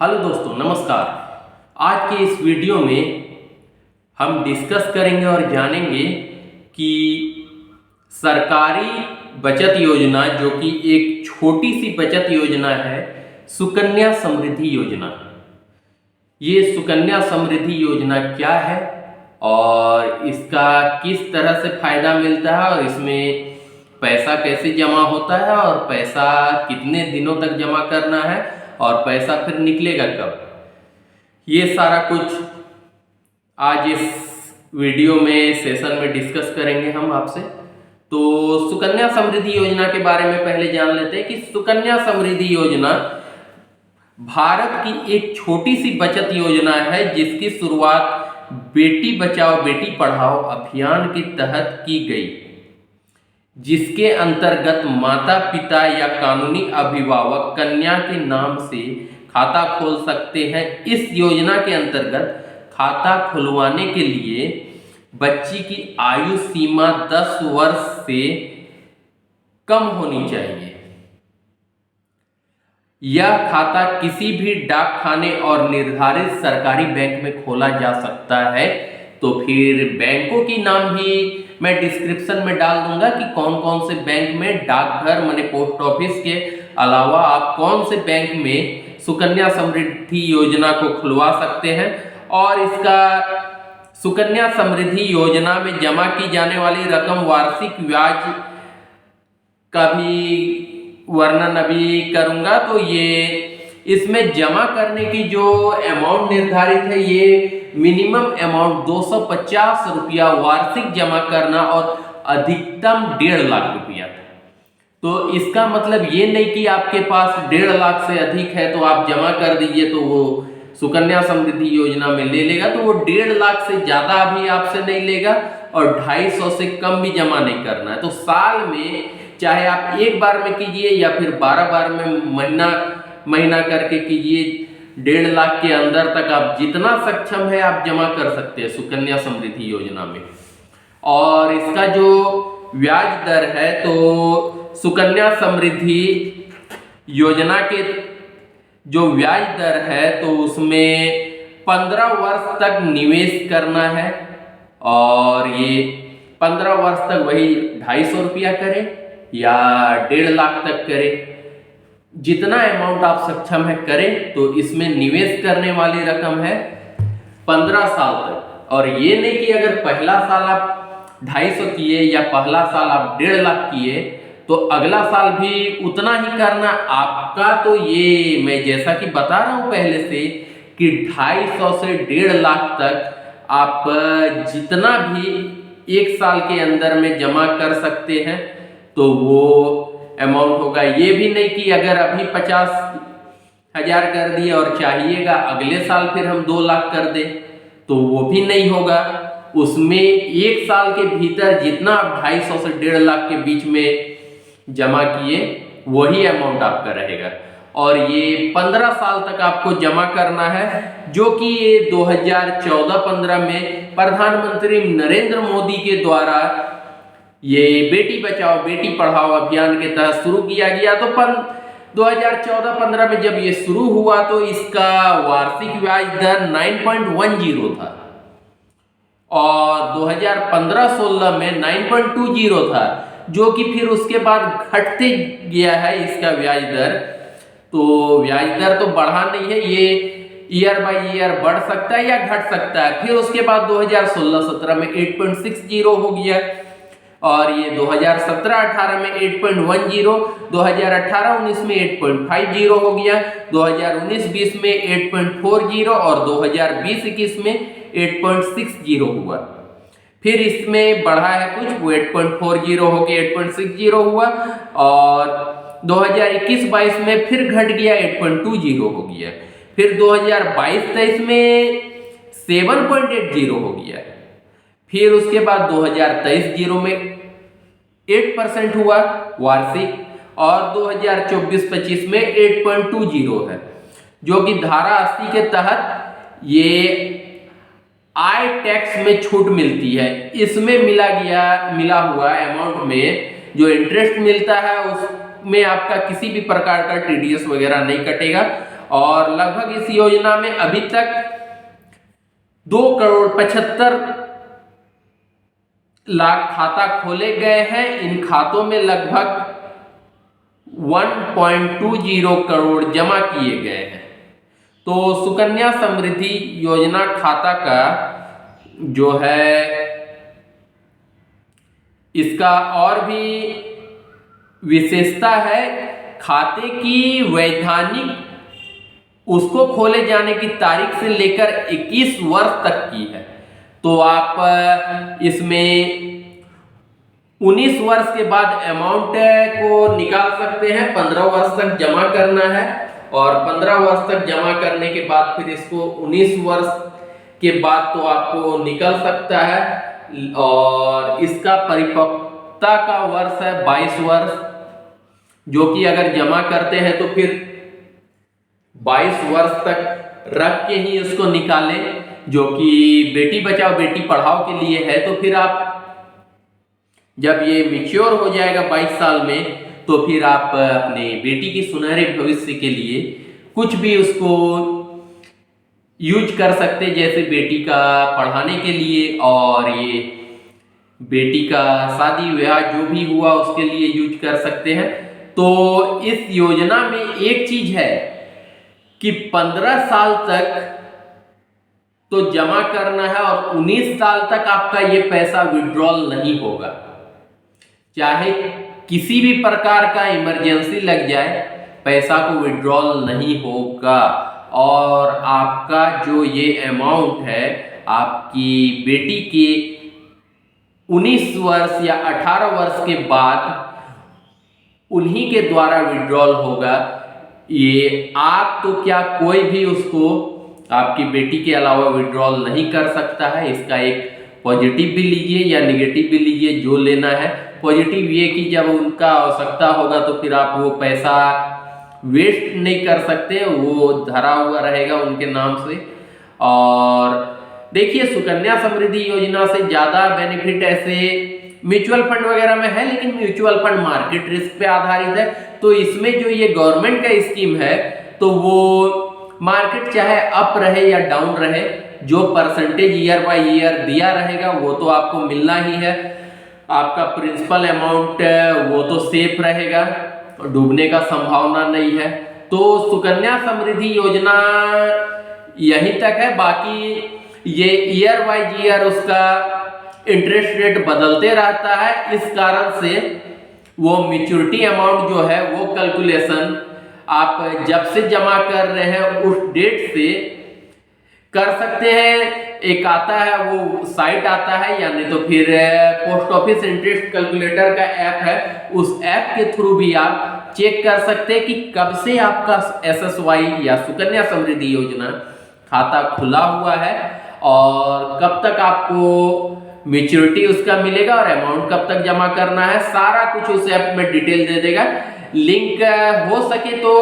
Hello दोस्तों, नमस्कार। आज के इस वीडियो में हम डिस्कस करेंगे और जानेंगे कि सरकारी बचत योजना, जो कि एक छोटी सी बचत योजना है, सुकन्या समृद्धि योजना। ये सुकन्या समृद्धि योजना क्या है और इसका किस तरह से फायदा मिलता है और इसमें पैसा कैसे जमा होता है और पैसा कितने दिनों तक जमा करना है और पैसा फिर निकलेगा कब, ये सारा कुछ आज इस वीडियो में सेशन में डिस्कस करेंगे हम आपसे। तो सुकन्या समृद्धि योजना के बारे में पहले जान लेते हैं कि सुकन्या समृद्धि योजना भारत की एक छोटी सी बचत योजना है जिसकी शुरुआत बेटी बचाओ बेटी पढ़ाओ अभियान के तहत की गई, जिसके अंतर्गत माता पिता या कानूनी अभिभावक कन्या के नाम से खाता खोल सकते हैं। इस योजना के अंतर्गत खाता खुलवाने के लिए बच्ची की आयु सीमा 10 वर्ष से कम होनी चाहिए। यह खाता किसी भी डाकखाने और निर्धारित सरकारी बैंक में खोला जा सकता है। तो फिर बैंकों की नाम भी मैं डिस्क्रिप्शन में डाल दूंगा कि कौन कौन से बैंक में, डाकघर माने पोस्ट ऑफिस के अलावा आप कौन से बैंक में सुकन्या समृद्धि योजना को खुलवा सकते हैं। और इसका सुकन्या समृद्धि योजना में जमा की जाने वाली रकम वार्षिक ब्याज का भी वर्णन अभी करूंगा। तो ये इसमें जमा करने की जो अमाउंट निर्धारित है, ये मिनिमम अमाउंट 250 रुपया वार्षिक जमा करना और अधिकतम 1.5 लाख रुपया। तो इसका मतलब ये नहीं कि आपके पास 1.5 लाख से अधिक है तो आप जमा कर दीजिए तो वो सुकन्या समृद्धि योजना में ले लेगा। तो वो 1.5 लाख से ज्यादा भी आपसे नहीं लेगा और 250 से कम भी जमा नहीं करना है। तो साल में चाहे आप एक बार में कीजिए या फिर 12 बार में महीना करके कीजिए, 1.5 लाख के अंदर तक आप जितना सक्षम है आप जमा कर सकते हैं सुकन्या समृद्धि योजना में। और इसका जो ब्याज दर है, तो सुकन्या समृद्धि योजना के जो ब्याज दर है तो उसमें 15 वर्ष तक निवेश करना है और ये 15 वर्ष तक वही 250 रुपया करे या 1.5 लाख तक करे, जितना अमाउंट आप सक्षम है करें। तो इसमें निवेश करने वाली रकम है 15 साल तक। और ये नहीं कि अगर पहला साल आप 250 किए या पहला साल आप 1.5 लाख किए तो अगला साल भी उतना ही करना आपका। तो ये मैं जैसा कि बता रहा हूं पहले से कि 250 से 1.5 लाख तक आप जितना भी एक साल के अंदर में जमा कर सकते हैं तो वो अमाउंट होगा। ये भी नहीं कि अगर अभी 50,000 कर दिए और चाहिएगा अगले साल फिर हम 2 लाख कर दे तो वो भी नहीं होगा। उसमें एक साल के भीतर जितना आप 250 से 1.5 लाख के बीच में जमा किए वही अमाउंट आपका रहेगा। और ये 15 साल तक आपको जमा करना है, जो कि ये 2014-15 में प्रधानमंत्री नरेंद्र मोदी के द्वारा ये बेटी बचाओ बेटी पढ़ाओ अभियान के तहत शुरू किया गया। तो 2014-15 में जब ये शुरू हुआ तो इसका वार्षिक ब्याज दर 9.10 था और 2015-16 में 9.20 था, जो कि फिर उसके बाद घटते गया है इसका ब्याज दर। तो ब्याज दर तो बढ़ा नहीं है, ये ईयर बाय ईयर बढ़ सकता है या घट सकता है। फिर उसके बाद 2016-17 में 8.60 हो गया और ये 2017-18 में 8.10, 2018-19 में 8.50 हो गया, 2019-20 में 8.40 और 2020-21 में 8.60 हुआ। फिर इसमें बढ़ा है कुछ, वो 8.40 होके 8.60 हुआ और 2021-22 में फिर घट गया 8.20 हो गया। फिर 2022-23 में 7.80 हो गया। फिर उसके बाद 2023-0 में 8% हुआ वार्षिक और 2024-25 में 8.20 है, जो कि धारा 80 के तहत ये आय टैक्स में छूट मिलती है। इसमें मिला हुआ अमाउंट में जो इंटरेस्ट मिलता है उसमें आपका किसी भी प्रकार का टीडीएस वगैरह नहीं कटेगा और लगभग इस योजना में अभी तक 2,75,00,000 खाता खोले गए हैं। इन खातों में लगभग 1.20 करोड़ जमा किए गए हैं। तो सुकन्या समृद्धि योजना खाता का जो है इसका और भी विशेषता है, खाते की वैधानिक उसको खोले जाने की तारीख से लेकर 21 वर्ष तक की है। तो आप इसमें 19 वर्ष के बाद अमाउंट को निकाल सकते हैं। 15 वर्ष तक जमा करना है और 15 वर्ष तक जमा करने के बाद फिर इसको 19 वर्ष के बाद तो आपको निकल सकता है। और इसका परिपक्वता का वर्ष है 22 वर्ष, जो कि अगर जमा करते हैं तो फिर 22 वर्ष तक रख के ही उसको निकालें, जो कि बेटी बचाओ बेटी पढ़ाओ के लिए है। तो फिर आप जब ये मैच्योर हो जाएगा 22 साल में, तो फिर आप अपने बेटी की सुनहरे भविष्य के लिए कुछ भी उसको यूज कर सकते, जैसे बेटी का पढ़ाने के लिए और ये बेटी का शादी विवाह जो भी हुआ उसके लिए यूज कर सकते हैं। तो इस योजना में एक चीज है कि 15 साल तक तो जमा करना है और 19 साल तक आपका ये पैसा विड्रॉल नहीं होगा। चाहे किसी भी प्रकार का इमरजेंसी लग जाए, पैसा को विड्रॉल नहीं होगा। और आपका जो ये अमाउंट है आपकी बेटी के 19 वर्ष या 18 वर्ष के बाद उन्हीं के द्वारा विड्रॉल होगा। ये आप तो क्या कोई भी उसको आपकी बेटी के अलावा विड्रॉल नहीं कर सकता है। इसका एक पॉजिटिव भी लीजिए या नेगेटिव भी लीजिए, जो लेना है। पॉजिटिव ये कि जब उनका आवश्यकता होगा तो फिर आप वो पैसा वेस्ट नहीं कर सकते, वो धरा हुआ रहेगा उनके नाम से। और देखिए, सुकन्या समृद्धि योजना से ज़्यादा बेनिफिट ऐसे म्यूचुअल फंड वगैरह में है, लेकिन म्यूचुअल फंड मार्केट रिस्क पे आधारित है। तो इसमें जो ये गवर्नमेंट का स्कीम है, तो वो मार्केट चाहे अप रहे या डाउन रहे, जो परसेंटेज ईयर बाय ईयर दिया रहेगा वो तो आपको मिलना ही है। आपका प्रिंसिपल अमाउंट वो तो सेफ रहेगा, डूबने का संभावना नहीं है। तो सुकन्या समृद्धि योजना यहीं तक है। बाकी ये ईयर बाय ईयर उसका इंटरेस्ट रेट बदलते रहता है। इस कारण से वो मैच्योरिटी अमाउंट जो है वो कैलकुलेशन आप जब से जमा कर रहे हैं उस डेट से कर सकते हैं। एक आता है, वो साइट आता है, यानी तो फिर पोस्ट ऑफिस इंटरेस्ट कैलकुलेटर का ऐप है, उस ऐप के थ्रू भी आप चेक कर सकते हैं कि कब से आपका SSY या सुकन्या समृद्धि योजना खाता खुला हुआ है और कब तक आपको मैच्योरिटी उसका मिलेगा और अमाउंट कब तक जमा करना है। सारा कुछ उस ऐप में डिटेल दे देगा। लिंक हो सके तो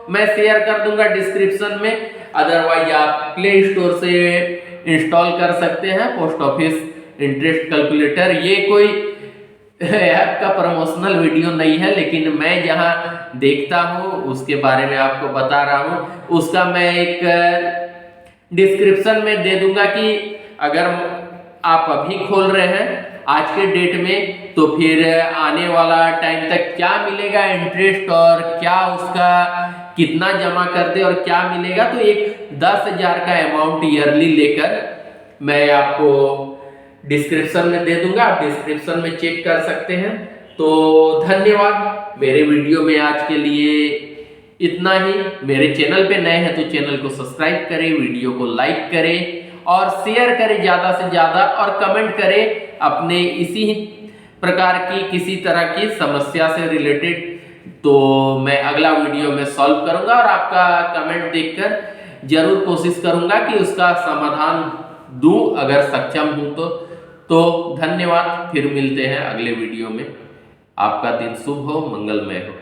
मैं शेयर कर दूंगा डिस्क्रिप्शन में, अदरवाइज आप प्ले स्टोर से इंस्टॉल कर सकते हैं पोस्ट ऑफिस इंटरेस्ट कैलकुलेटर। ये कोई ऐप का प्रमोशनल वीडियो नहीं है, लेकिन मैं जहां देखता हूं उसके बारे में आपको बता रहा हूं। उसका मैं एक डिस्क्रिप्शन में दे दूंगा कि अगर आप अभी खोल रहे हैं आज के डेट में, तो फिर आने वाला टाइम तक क्या मिलेगा इंटरेस्ट और क्या उसका कितना जमा कर दे और क्या मिलेगा। तो एक 10,000 का अमाउंट ईयरली लेकर मैं आपको डिस्क्रिप्शन में दे दूंगा, आप डिस्क्रिप्शन में चेक कर सकते हैं। तो धन्यवाद। मेरे वीडियो में आज के लिए इतना ही। मेरे चैनल पे नए हैं तो चैनल को सब्सक्राइब करें, वीडियो को लाइक करें और शेयर करें ज़्यादा से ज़्यादा, और कमेंट करें अपने इसी प्रकार की किसी तरह की समस्या से रिलेटेड। तो मैं अगला वीडियो में सॉल्व करूंगा और आपका कमेंट देखकर जरूर कोशिश करूंगा कि उसका समाधान दूं अगर सक्षम हूं तो धन्यवाद। फिर मिलते हैं अगले वीडियो में। आपका दिन शुभ हो, मंगलमय हो।